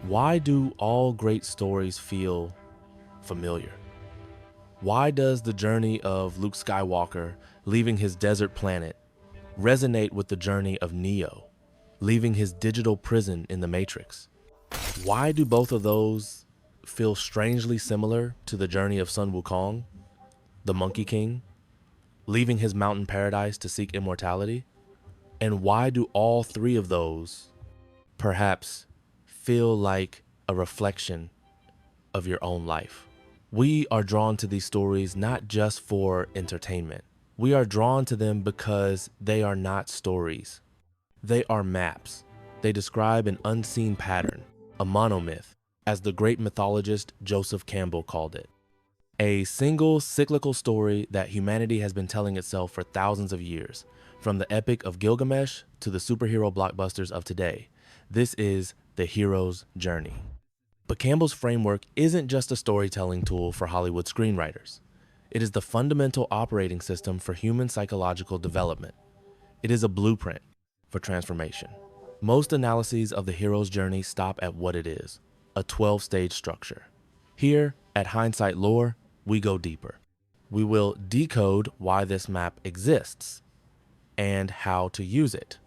Why do all great stories feel familiar? Why does the journey of Luke Skywalker leaving his desert planet resonate with the journey of Neo leaving his digital prison in the Matrix? Why do both of those feel strangely similar to the journey of Sun Wukong, the Monkey King, leaving his mountain paradise to seek immortality? And why do all three of those perhaps feel like a reflection of your own life? We are drawn to these stories not just for entertainment. We are drawn to them because they are not stories. They are maps. They describe an unseen pattern, a monomyth, as the great mythologist Joseph Campbell called it. A single cyclical story that humanity has been telling itself for thousands of years, from the Epic of Gilgamesh to the superhero blockbusters of today. This is the hero's journey. But Campbell's framework isn't just a storytelling tool for Hollywood screenwriters. It is the fundamental operating system for human psychological development. It is a blueprint for transformation. Most analyses of the hero's journey stop at what it is, a 12-stage structure. Here, at Hindsight Lore, we go deeper. We will decode why this map exists and how to use it.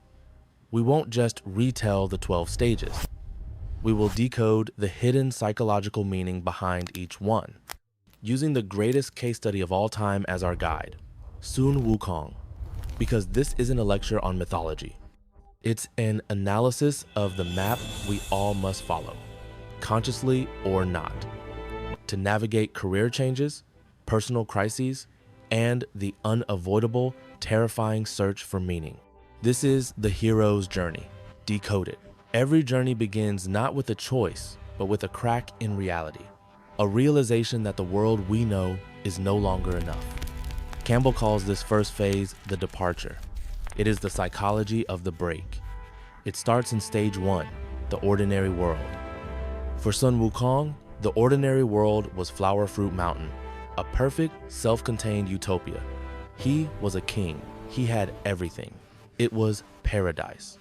We won't just retell the 12 stages. We will decode the hidden psychological meaning behind each one, using the greatest case study of all time as our guide, Sun Wukong, because this isn't a lecture on mythology. It's an analysis of the map we all must follow, consciously or not, to navigate career changes, personal crises, and the unavoidable, terrifying search for meaning. This is the hero's journey, Decoded. Every journey begins not with a choice, but with a crack in reality, a realization that the world we know is no longer enough. Campbell calls this first phase the departure. It is the psychology of the break. It starts in stage 1, the ordinary world. For Sun Wukong, the ordinary world was Flower Fruit Mountain, a perfect, self-contained utopia. He was a king. He had everything. It was paradise.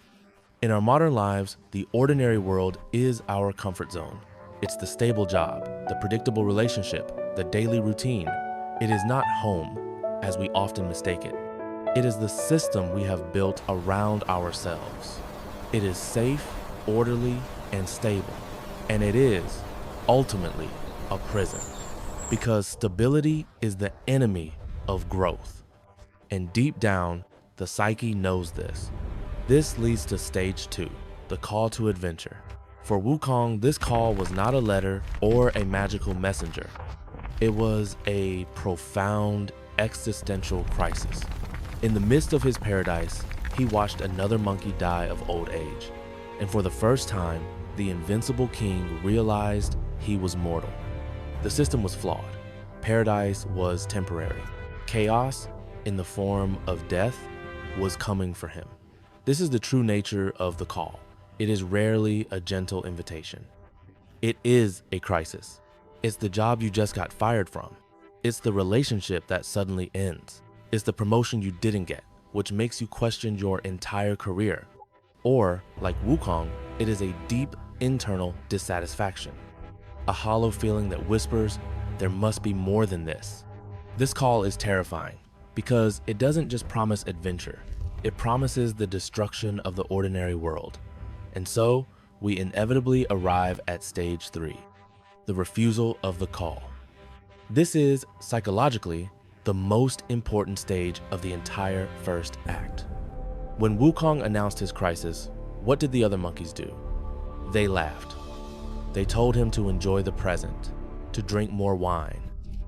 In our modern lives, the ordinary world is our comfort zone. It's the stable job, the predictable relationship, the daily routine. It is not home, as we often mistake it. It is the system we have built around ourselves. It is safe, orderly, and stable. And it is, ultimately, a prison. Because stability is the enemy of growth. And deep down, the psyche knows this. This leads to stage 2, the call to adventure. For Wukong, this call was not a letter or a magical messenger. It was a profound existential crisis. In the midst of his paradise, he watched another monkey die of old age. And for the first time, the invincible king realized he was mortal. The system was flawed. Paradise was temporary. Chaos, in the form of death, was coming for him. This is the true nature of the call. It is rarely a gentle invitation. It is a crisis. It's the job you just got fired from. It's the relationship that suddenly ends. It's the promotion you didn't get, which makes you question your entire career. Or, like Wukong, it is a deep internal dissatisfaction. A hollow feeling that whispers, there must be more than this. This call is terrifying because it doesn't just promise adventure. It promises the destruction of the ordinary world. And so, we inevitably arrive at stage 3, the refusal of the call. This is, psychologically, the most important stage of the entire first act. When Wukong announced his crisis, what did the other monkeys do? They laughed. They told him to enjoy the present, to drink more wine,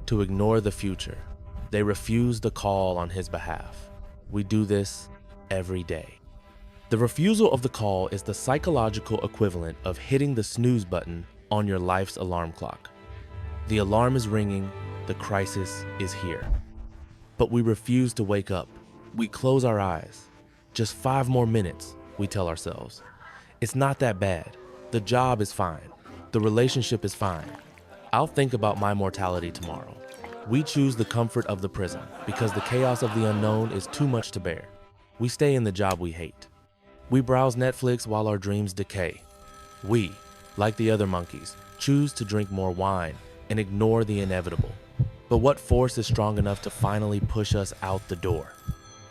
to ignore the future. They refused the call on his behalf. We do this every day. The refusal of the call is the psychological equivalent of hitting the snooze button on your life's alarm clock. The alarm is ringing, the crisis is here. But we refuse to wake up. We close our eyes. Just 5 more minutes, we tell ourselves. It's not that bad. The job is fine. The relationship is fine. I'll think about my mortality tomorrow. We choose the comfort of the prison because the chaos of the unknown is too much to bear. We stay in the job we hate. We browse Netflix while our dreams decay. We, like the other monkeys, choose to drink more wine and ignore the inevitable. But what force is strong enough to finally push us out the door?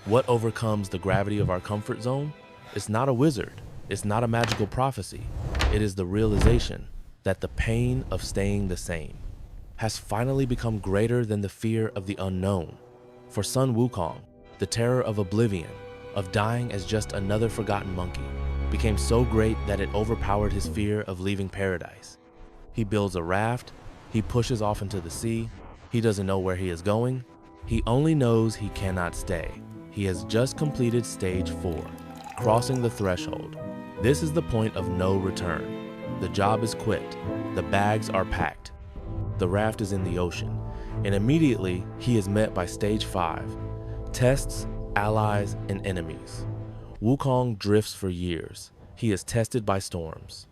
What overcomes the gravity of our comfort zone? It's not a wizard. It's not a magical prophecy. It is the realization that the pain of staying the same has finally become greater than the fear of the unknown. For Sun Wukong, the terror of oblivion, of dying as just another forgotten monkey, became so great that it overpowered his fear of leaving paradise. He builds a raft, he pushes off into the sea, he doesn't know where he is going, he only knows he cannot stay. He has just completed stage 4, crossing the threshold. This is the point of no return. The job is quit, the bags are packed, the raft is in the ocean, and immediately he is met by stage 5, tests, allies, and enemies. Wukong drifts for years. He is tested by storms,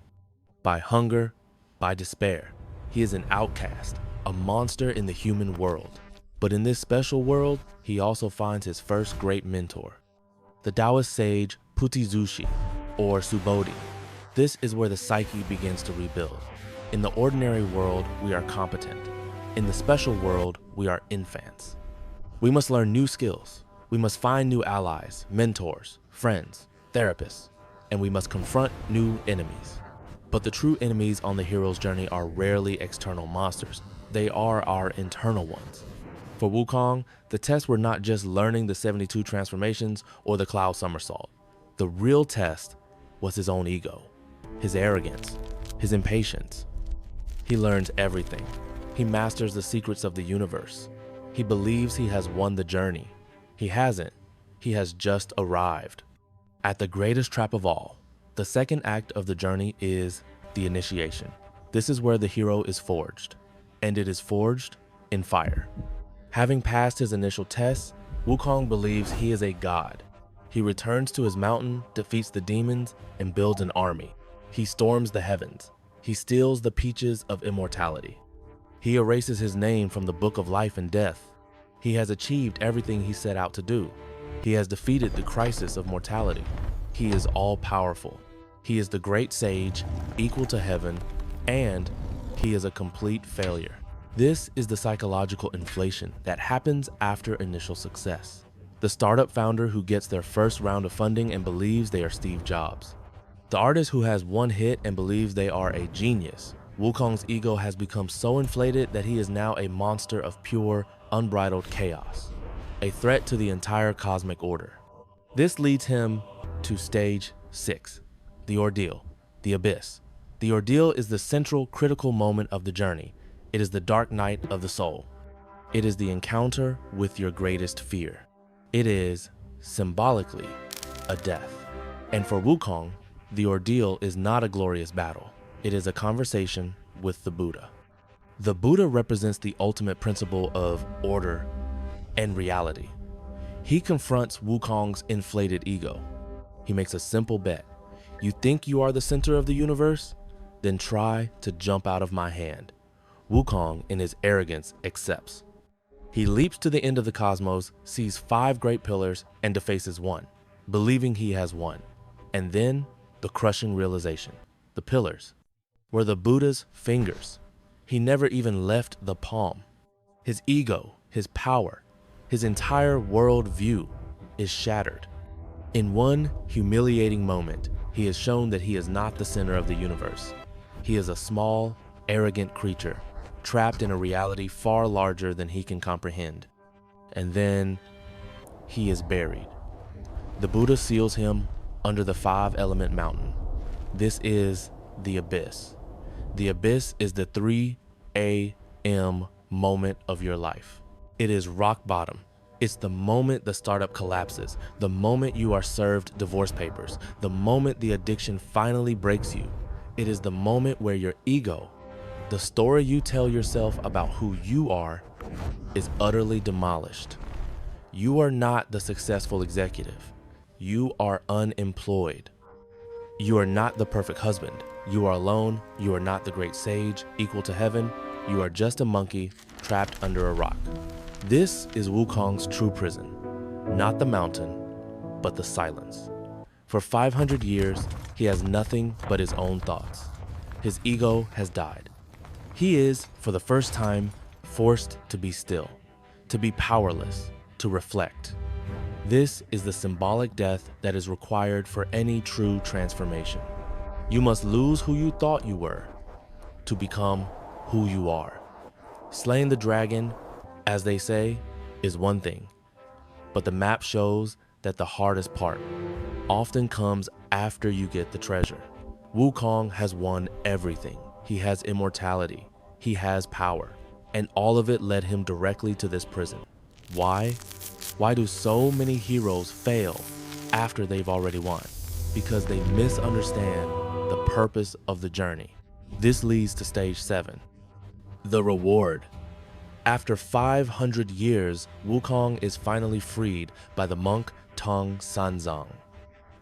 by hunger, by despair. He is an outcast, a monster in the human world. But in this special world, he also finds his first great mentor, the Taoist sage Putizushi, or Subodhi. This is where the psyche begins to rebuild. In the ordinary world, we are competent. In the special world, we are infants. We must learn new skills. We must find new allies, mentors, friends, therapists, and we must confront new enemies. But the true enemies on the hero's journey are rarely external monsters. They are our internal ones. For Wukong, the tests were not just learning the 72 transformations or the cloud somersault. The real test was his own ego, his arrogance, his impatience. He learns everything. He masters the secrets of the universe. He believes he has won the journey. He hasn't. He has just arrived. At the greatest trap of all, the second act of the journey is the initiation. This is where the hero is forged, and it is forged in fire. Having passed his initial tests, Wukong believes he is a god. He returns to his mountain, defeats the demons, and builds an army. He storms the heavens. He steals the peaches of immortality. He erases his name from the book of life and death. He has achieved everything he set out to do. He has defeated the crisis of mortality. He is all-powerful. He is the great sage, equal to heaven, and he is a complete failure. This is the psychological inflation that happens after initial success. The startup founder who gets their first round of funding and believes they are Steve Jobs. The artist who has one hit and believes they are a genius. Wukong's ego has become so inflated that he is now a monster of pure, unbridled chaos, a threat to the entire cosmic order. This leads him to stage 6, the ordeal, the abyss. The ordeal is the central critical moment of the journey. It is the dark night of the soul. It is the encounter with your greatest fear. It is, symbolically, a death. And for Wukong, the ordeal is not a glorious battle. It is a conversation with the Buddha. The Buddha represents the ultimate principle of order and reality. He confronts Wukong's inflated ego. He makes a simple bet. You think you are the center of the universe? Then try to jump out of my hand. Wukong, in his arrogance, accepts. He leaps to the end of the cosmos, sees 5 great pillars, and defaces one, believing he has won. And then, the crushing realization. The pillars were the Buddha's fingers. He never even left the palm. His ego, his power, his entire world view is shattered. In one humiliating moment, he is shown that he is not the center of the universe. He is a small, arrogant creature, trapped in a reality far larger than he can comprehend. And then, he is buried. The Buddha seals him under the 5-element mountain. This is the abyss. The abyss is the 3 a.m. moment of your life. It is rock bottom. It's the moment the startup collapses, the moment you are served divorce papers, the moment the addiction finally breaks you. It is the moment where your ego, the story you tell yourself about who you are, is utterly demolished. You are not the successful executive. You are unemployed. You are not the perfect husband. You are alone. You are not the great sage, equal to heaven. You are just a monkey trapped under a rock. This is Wukong's true prison. Not the mountain, but the silence. For 500 years, he has nothing but his own thoughts. His ego has died. He is, for the first time, forced to be still, to be powerless, to reflect. This is the symbolic death that is required for any true transformation. You must lose who you thought you were to become who you are. Slaying the dragon, as they say, is one thing, but the map shows that the hardest part often comes after you get the treasure. Wukong has won everything. He has immortality, he has power, and all of it led him directly to this prison. Why? Why do so many heroes fail after they've already won? Because they misunderstand the purpose of the journey. This leads to stage 7, the reward. After 500 years, Wukong is finally freed by the monk Tong Sanzang.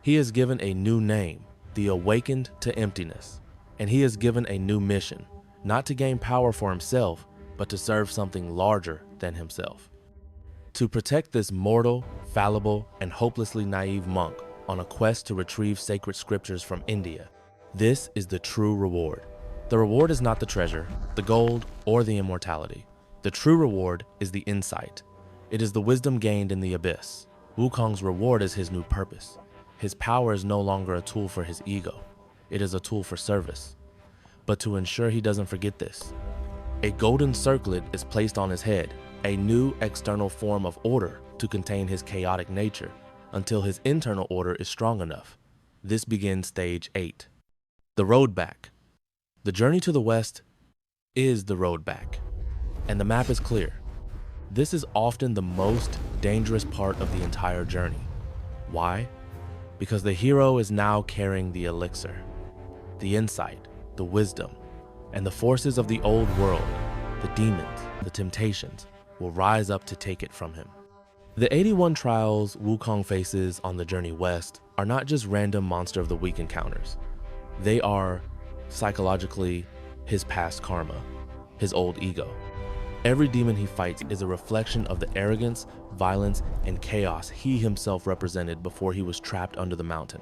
He is given a new name, the Awakened to Emptiness, and he is given a new mission, not to gain power for himself, but to serve something larger than himself. To protect this mortal, fallible, and hopelessly naive monk on a quest to retrieve sacred scriptures from India. This is the true reward. The reward is not the treasure, the gold, or the immortality. The true reward is the insight. It is the wisdom gained in the abyss. Wukong's reward is his new purpose. His power is no longer a tool for his ego. It is a tool for service. But to ensure he doesn't forget this, a golden circlet is placed on his head, a new external form of order to contain his chaotic nature until his internal order is strong enough. This begins stage 8. The road back. The journey to the west is the road back, and the map is clear. This is often the most dangerous part of the entire journey. Why? Because the hero is now carrying the elixir, the insight, the wisdom, and the forces of the old world, the demons, the temptations, will rise up to take it from him. The 81 trials Wukong faces on the journey west are not just random monster of the week encounters. They are, psychologically, his past karma, his old ego. Every demon he fights is a reflection of the arrogance, violence, and chaos he himself represented before he was trapped under the mountain.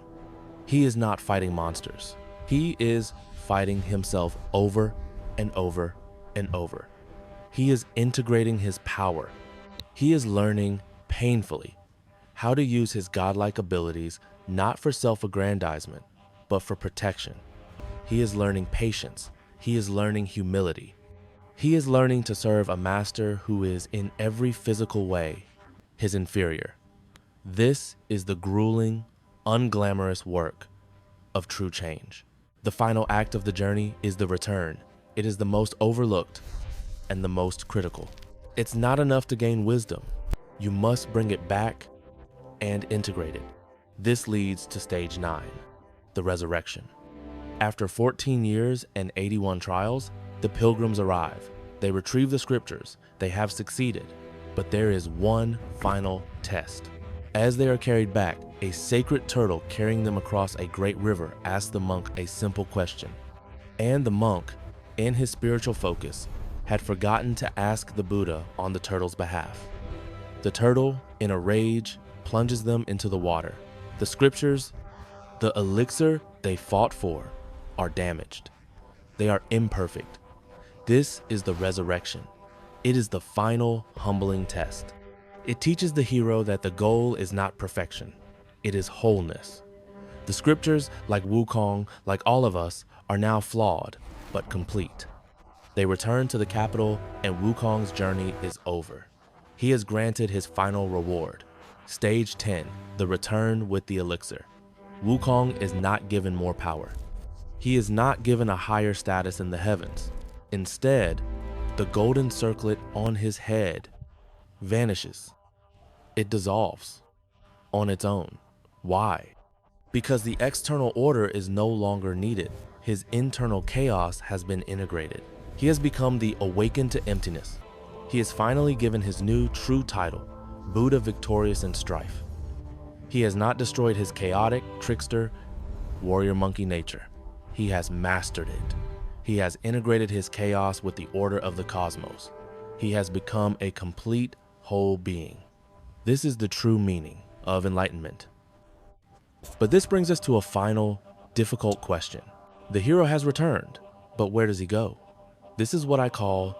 He is not fighting monsters. He is fighting himself over and over and over. He is integrating his power. He is learning painfully how to use his godlike abilities not for self-aggrandizement, but for protection. He is learning patience. He is learning humility. He is learning to serve a master who is in every physical way his inferior. This is the grueling, unglamorous work of true change. The final act of the journey is the return. It is the most overlooked and the most critical. It's not enough to gain wisdom. You must bring it back and integrate it. This leads to stage 9, the resurrection. After 14 years and 81 trials, the pilgrims arrive. They retrieve the scriptures. They have succeeded. But there is one final test. As they are carried back, a sacred turtle carrying them across a great river asks the monk a simple question. And the monk, in his spiritual focus, had forgotten to ask the Buddha on the turtle's behalf. The turtle, in a rage, plunges them into the water. The scriptures, the elixir they fought for, are damaged. They are imperfect. This is the resurrection. It is the final humbling test. It teaches the hero that the goal is not perfection. It is wholeness. The scriptures, like Wukong, like all of us, are now flawed, but complete. They return to the capital, and Wukong's journey is over. He has granted his final reward. Stage 10, the return with the elixir. Wukong is not given more power. He is not given a higher status in the heavens. Instead, the golden circlet on his head vanishes. It dissolves on its own. Why? Because the external order is no longer needed. His internal chaos has been integrated. He has become the Awakened to Emptiness. He is finally given his new true title, Buddha Victorious in Strife. He has not destroyed his chaotic, trickster, warrior monkey nature. He has mastered it. He has integrated his chaos with the order of the cosmos. He has become a complete, whole being. This is the true meaning of enlightenment. But this brings us to a final, difficult question. The hero has returned. But where does he go? This is what I call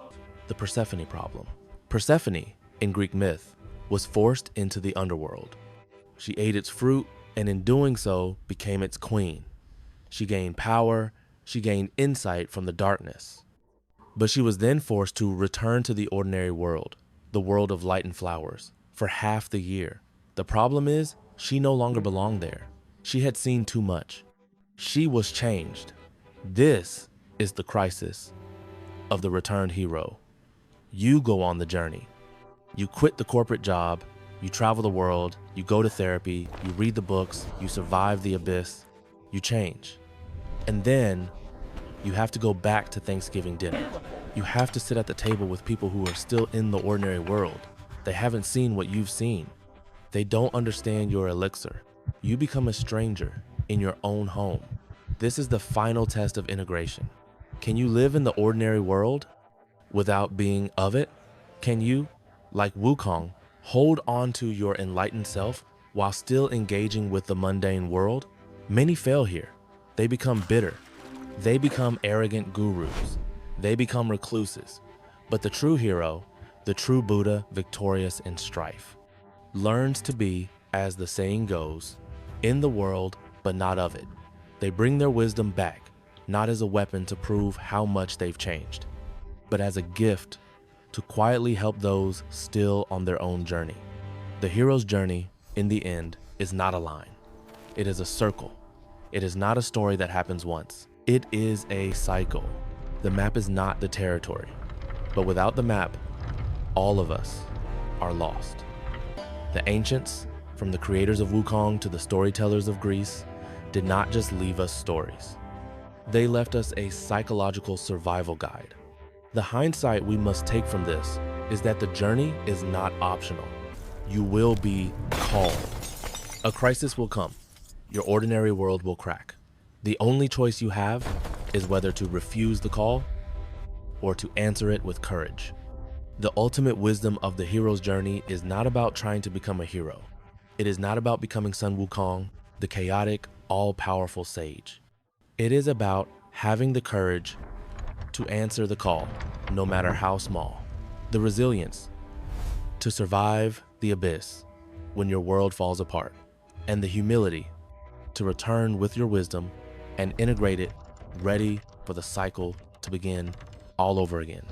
the Persephone problem. Persephone, in Greek myth, was forced into the underworld. She ate its fruit, and in doing so, became its queen. She gained power, she gained insight from the darkness. But she was then forced to return to the ordinary world, the world of light and flowers, for half the year. The problem is, she no longer belonged there. She had seen too much. She was changed. This is the crisis of the returned hero. You go on the journey. You quit the corporate job, you travel the world, you go to therapy, you read the books, you survive the abyss, you change. And then you have to go back to Thanksgiving dinner. You have to sit at the table with people who are still in the ordinary world. They haven't seen what you've seen. They don't understand your elixir. You become a stranger in your own home. This is the final test of integration. Can you live in the ordinary world without being of it? Can you, like Wukong, hold on to your enlightened self while still engaging with the mundane world? Many fail here. They become bitter. They become arrogant gurus. They become recluses. But the true hero, the true Buddha, victorious in strife, learns to be, as the saying goes, in the world, but not of it. They bring their wisdom back, not as a weapon to prove how much they've changed, but as a gift to quietly help those still on their own journey. The hero's journey, in the end, is not a line. It is a circle. It is not a story that happens once. It is a cycle. The map is not the territory, but without the map, all of us are lost. The ancients, from the creators of Wukong to the storytellers of Greece, did not just leave us stories. They left us a psychological survival guide. The hindsight we must take from this is that the journey is not optional. You will be called. A crisis will come. Your ordinary world will crack. The only choice you have is whether to refuse the call or to answer it with courage. The ultimate wisdom of the hero's journey is not about trying to become a hero. It is not about becoming Sun Wukong, the chaotic, all-powerful sage. It is about having the courage to answer the call, no matter how small. The resilience to survive the abyss when your world falls apart. And the humility to return with your wisdom and integrate it, ready for the cycle to begin all over again.